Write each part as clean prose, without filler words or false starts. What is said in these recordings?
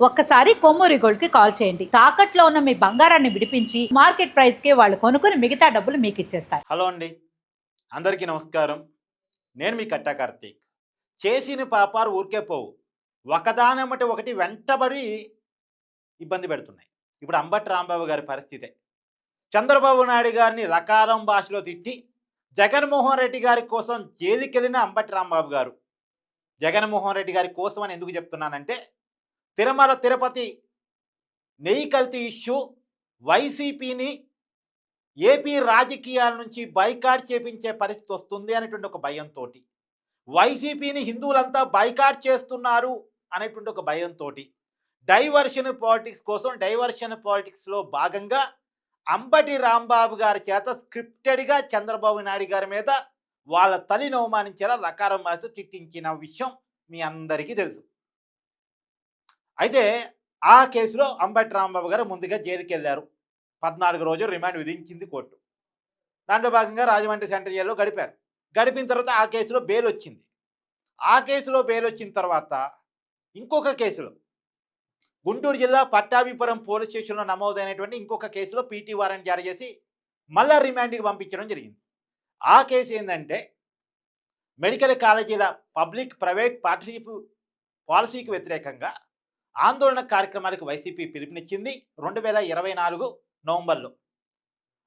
ఒక్కసారి కొమ్మూరి గోల్డ్ కి కాల్ చేయండి. తాకట్లో ఉన్న మీ బంగారాన్ని విడిపించి మార్కెట్ ప్రైస్ కి వాళ్ళు కొనుక్కుని మిగతా డబ్బులు మీకు ఇచ్చేస్తారు. హలో అండి, అందరికీ నమస్కారం. నేను మీ కట్టా కార్తీక్. చేసిన పాపాలు ఊరికే పోవు, ఒకదానమ్మటి ఒకటి వెంటబడి ఇబ్బంది పెడుతున్నాయి. ఇప్పుడు అంబటి రాంబాబు గారి పరిస్థితే. చంద్రబాబు నాయుడు గారిని రకారం భాషలో తిట్టి జగన్మోహన్ రెడ్డి గారి కోసం జైలుకెళ్ళిన అంబటి రాంబాబు గారు. జగన్మోహన్ రెడ్డి గారి కోసం అని ఎందుకు చెప్తున్నానంటే, తిరుమల తిరుపతి నెయ్యి కల్తీ ఇష్యూ వైసీపీని ఏపీ రాజకీయాల నుంచి బైకాట్ చేపించే పరిస్థితి వస్తుంది అనేటువంటి ఒక భయంతో, వైసీపీని హిందువులంతా బైకాట్ చేస్తున్నారు అనేటువంటి ఒక భయంతో, డైవర్షన్ పాలిటిక్స్ కోసం డైవర్షన్ పాలిటిక్స్లో భాగంగా అంబటి రాంబాబు గారి చేత స్క్రిప్టెడ్గా చంద్రబాబు నాయుడు గారి మీద వాళ్ళ తల్లిని అవమానించేలా లకారం భాష చిట్టించిన విషయం మీ అందరికీ తెలుసు. అయితే ఆ కేసులో అంబటి రాంబాబు గారు ముందుగా జైలుకి వెళ్ళారు. 14 రోజులు రిమాండ్ విధించింది కోర్టు. దాంట్లో భాగంగా రాజమండ్రి సెంట్రల్ జైల్లో గడిపారు. గడిపిన తర్వాత ఆ కేసులో బెయిల్ వచ్చింది. ఆ కేసులో బెయిల్ వచ్చిన తర్వాత ఇంకొక కేసులో గుంటూరు జిల్లా పట్టాభిపురం పోలీస్ స్టేషన్లో నమోదైనటువంటి ఇంకొక కేసులో పీటీ వారెంట్ జారీ చేసి మళ్ళా రిమాండ్కి పంపించడం జరిగింది. ఆ కేసు ఏంటంటే, మెడికల్ కాలేజీల పబ్లిక్ ప్రైవేట్ పార్ట్నర్షిప్ పాలసీకి వ్యతిరేకంగా ఆందోళన కార్యక్రమాలకు వైసీపీ పిలుపునిచ్చింది 2024 నవంబర్లో.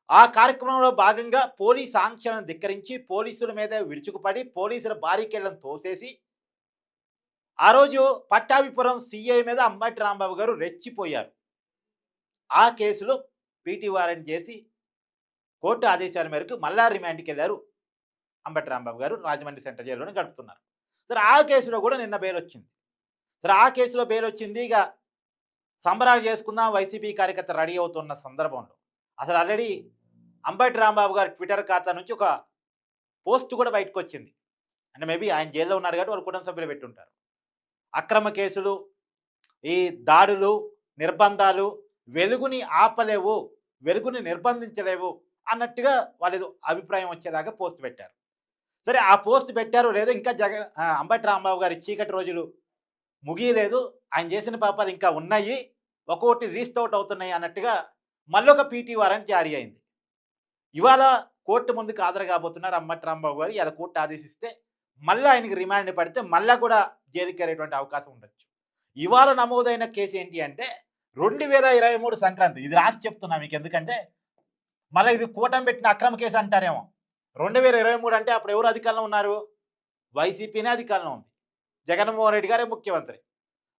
ఆ కార్యక్రమంలో భాగంగా పోలీస్ ఆంక్షలను ధిక్కరించి పోలీసుల మీద విరుచుకుపడి పోలీసుల బారికేళ్లను తోసేసి ఆ రోజు పట్టాభిపురం సిఐ మీద అంబటి రాంబాబు గారు రెచ్చిపోయారు. ఆ కేసులో పీటీ వారెంట్ చేసి కోర్టు ఆదేశాల మేరకు మళ్ళా రిమాండ్కి వెళ్ళారు అంబటి రాంబాబు గారు. రాజమండ్రి సెంట్రల్ జైల్లోనే గడుపుతున్నారు. సరే, ఆ కేసులో కూడా నిన్న బెయిల్ వచ్చింది. సరే, ఆ కేసులో బెయిల్ వచ్చింది. ఇక సంబరాలు చేసుకుందాం వైసీపీ కార్యకర్త రెడీ అవుతున్న సందర్భంలో అసలు ఆల్రెడీ అంబటి రాంబాబు గారి ట్విట్టర్ ఖాతా నుంచి ఒక పోస్ట్ కూడా బయటకు వచ్చింది. అంటే మేబీ ఆయన జైల్లో ఉన్నాడు కాబట్టి వాళ్ళ కుటుంబ సభ్యులు పెట్టుంటారు. అక్రమ కేసులు, ఈ దాడులు, నిర్బంధాలు వెలుగుని ఆపలేవు, వెలుగుని నిర్బంధించలేవు అన్నట్టుగా వాళ్ళు అభిప్రాయం వచ్చేలాగా పోస్ట్ పెట్టారు. సరే, ఆ పోస్ట్ పెట్టారు లేదో ఇంకా అంబటి రాంబాబు గారి చీకటి రోజులు ముగియలేదు, ఆయన చేసిన పాపాలు ఇంకా ఉన్నాయి, ఒక్కొక్కటి రీస్టౌట్ అవుతున్నాయి అన్నట్టుగా మళ్ళొక పీటీ వారెంట్ జారీ అయింది. ఇవాళ కోర్టు ముందుకు హాజరు కాబోతున్నారు అంబటి రాంబాబు గారు. ఇలా కోర్టు ఆదేశిస్తే మళ్ళీ ఆయనకి రిమాండ్ పడితే మళ్ళీ కూడా జైలుకి వెళ్ళేటువంటి అవకాశం ఉండొచ్చు. ఇవాళ నమోదైన కేసు ఏంటి అంటే 2023 సంక్రాంతి. ఇది రాసి చెప్తున్నా మీకు, ఎందుకంటే మళ్ళీ ఇది కూటమి పెట్టిన అక్రమ కేసు అంటారేమో. 2023 అంటే అప్పుడు ఎవరు అధికారంలో ఉన్నారు? వైసీపీనే అధికారంలో ఉంది, జగన్మోహన్ రెడ్డి గారే ముఖ్యమంత్రి.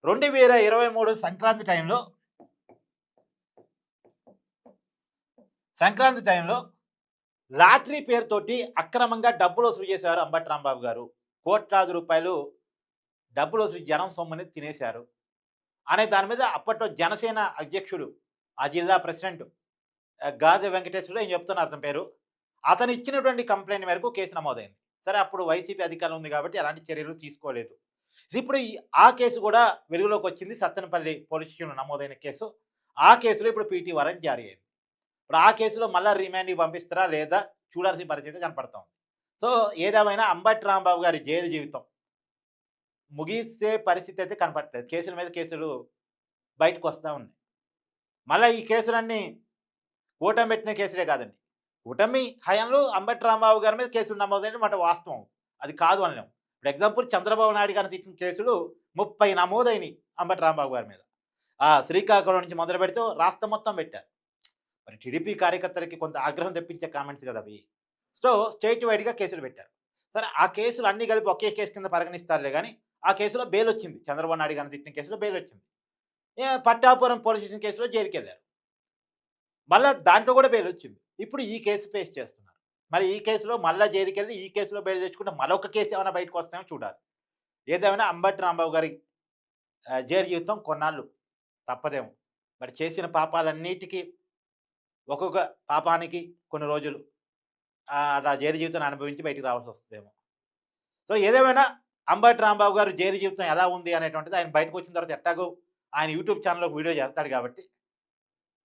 2023 సంక్రాంతి టైంలో లాటరీ పేరుతోటి అక్రమంగా డబ్బులు వసూలు చేశారు అంబటి రాంబాబు గారు. కోట్లాది రూపాయలు డబ్బులు వసూలు జనం సొమ్ముని తినేశారు అనే దాని మీద అప్పట్లో జనసేన అధ్యక్షుడు, ఆ జిల్లా ప్రెసిడెంట్ గాది వెంకటేశ్వరుడు ఏం చెప్తున్నారు అతని పేరు, అతను ఇచ్చినటువంటి కంప్లైంట్ మేరకు కేసు నమోదైంది. సరే, అప్పుడు వైసీపీ అధికారం ఉంది కాబట్టి ఎలాంటి చర్యలు తీసుకోలేదు. ఇప్పుడు ఆ కేసు కూడా వెలుగులోకి వచ్చింది. సత్తెనపల్లి పోలీస్ స్టేషన్లో నమోదైన కేసు. ఆ కేసులో ఇప్పుడు పీటీ వారెంట్ జారీ అయింది. ఇప్పుడు ఆ కేసులో మళ్ళీ రిమాండ్కి పంపిస్తారా లేదా చూడాల్సిన పరిస్థితి కనపడతా ఉంది. సో, ఏదేమైనా అంబటి రాంబాబు గారి జైలు జీవితం ముగిసే పరిస్థితి అయితే కనపడట్లేదు. కేసుల మీద కేసులు బయటకు వస్తూ ఉన్నాయి. మళ్ళీ ఈ కేసులన్నీ కూటమి పెట్టిన కేసులే కాదండి. కూటమి హయాంలో అంబటి రాంబాబు గారి మీద కేసులు నమోదైన మాట వాస్తవం, అది కాదు అనలేము. ఇప్పుడు ఎగ్జాంపుల్ చంద్రబాబు నాయుడు గారిని తిట్టిన కేసులు 30 నమోదైనవి అంబటి రాంబాబు గారి మీద. శ్రీకాకుళం నుంచి మొదలు పెడితే రాష్ట్రం మొత్తం పెట్టారు. మరి టీడీపీ కార్యకర్తలకి కొంత ఆగ్రహం తెప్పించే కామెంట్స్ కదా అవి. సో, స్టేట్ వైడ్గా కేసులు పెట్టారు. సరే, ఆ కేసులు అన్నీ కలిపి ఒకే కేసు కింద పరిగణిస్తారులే కానీ ఆ కేసులో బెయిల్ వచ్చింది. చంద్రబాబు నాయుడు గారిని తిట్టిన కేసులో బెయిల్ వచ్చింది. పట్టాపురం పోలీస్ స్టేషన్ కేసులో జైలుకి వెళ్ళారు. మళ్ళీ దాంట్లో కూడా బెయిల్ వచ్చింది. ఇప్పుడు ఈ కేసు ఫేస్ చేస్తున్నారు. మరి ఈ కేసులో మళ్ళీ జైలుకి వెళ్ళి ఈ కేసులో బెయిల్ తెచ్చుకుంటే మరొక కేసు ఏమైనా బయటకు వస్తామో చూడాలి. ఏదేమైనా అంబటి రాంబాబు గారి జైలు జీవితం కొన్నాళ్ళు తప్పదేమో. మరి చేసిన పాపాలన్నిటికీ ఒక్కొక్క పాపానికి కొన్ని రోజులు అలా జైలు జీవితాన్ని అనుభవించి బయటికి రావాల్సి వస్తుందేమో. సో, ఏదేమైనా అంబటి రాంబాబు గారు జైలు జీవితం ఎలా ఉంది అనేటువంటిది ఆయన బయటకు వచ్చిన తర్వాత ఎట్టాగో ఆయన యూట్యూబ్ ఛానల్లో వీడియో చేస్తాడు కాబట్టి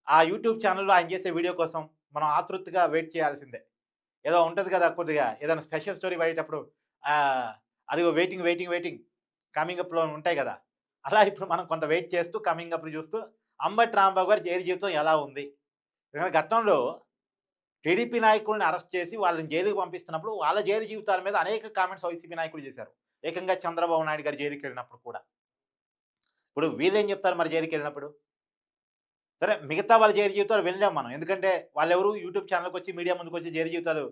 ఆ యూట్యూబ్ ఛానల్లో ఆయన చేసే వీడియో కోసం మనం ఆతృతగా వెయిట్ చేయాల్సిందే. ఏదో ఉంటుంది కదా, కొద్దిగా ఏదైనా స్పెషల్ స్టోరీ పడేటప్పుడు అదిగో వెయిటింగ్ వెయిటింగ్ వెయిటింగ్ కమింగ్ అప్లో ఉంటాయి కదా, అలా ఇప్పుడు మనం కొంత వెయిట్ చేస్తూ కమింగ్ అప్‌ని చూస్తూ అంబటి రాంబాబు గారి జైలు జీవితం ఎలా ఉంది? ఎందుకంటే గతంలో టీడీపీ నాయకుల్ని అరెస్ట్ చేసి వాళ్ళని జైలుకి పంపిస్తున్నప్పుడు వాళ్ళ జైలు జీవితాల మీద అనేక కామెంట్స్ వైసీపీ నాయకులు చేశారు. ఏకంగా చంద్రబాబు నాయుడు గారు జైలుకెళ్ళినప్పుడు కూడా. ఇప్పుడు వీళ్ళేం చెప్తారు మరి జైలుకెళ్ళినప్పుడు? సరే మిగతా వాళ్ళ జైలు జీవితాలు వినలేం మనం. ఎందుకంటే వాళ్ళెవరు యూట్యూబ్ ఛానల్‌కొచ్చి మీడియా ముందుకొచ్చి జైలు జీవితాలు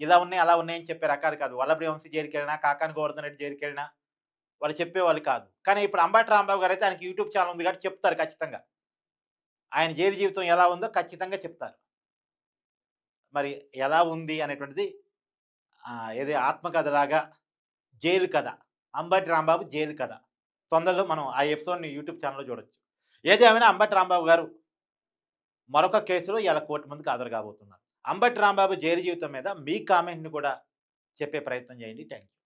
ఇలా ఉన్నాయి, అలా ఉన్నాయని చెప్పే రకాలు కాదు. వల్లభనేని వంశీ జైలుకెళ్ళినా, కాకాని గోవర్ధన్ రెడ్డి జైలుకెళ్ళినా వాళ్ళు చెప్పేవాళ్ళు కాదు. కానీ ఇప్పుడు అంబటి రాంబాబు గారైతే ఆయనకి యూట్యూబ్ ఛానెల్ ఉంది కాబట్టి చెప్తారు ఖచ్చితంగా. ఆయన జైలు జీవితం ఎలా ఉందో ఖచ్చితంగా చెప్తారు. మరి ఎలా ఉంది అనేటువంటిది ఏది ఆత్మకథలాగా జైలు కథ. అంబటి రాంబాబు జైలు కథ. తొందరలో మనం ఆ ఎపిసోడ్‌ని యూట్యూబ్ ఛానెల్‌లో చూడొచ్చు. ఏది ఏమైనా అంబటి రాంబాబు గారు మరొక కేసులో ఇయాల కోర్టు ముందుకు హాజరు కాబోతున్నారు. అంబటి రాంబాబు జైలు జీవితం మీద మీ కామెంట్‌ని కూడా చెప్పే ప్రయత్నం చేయండి. Thank you.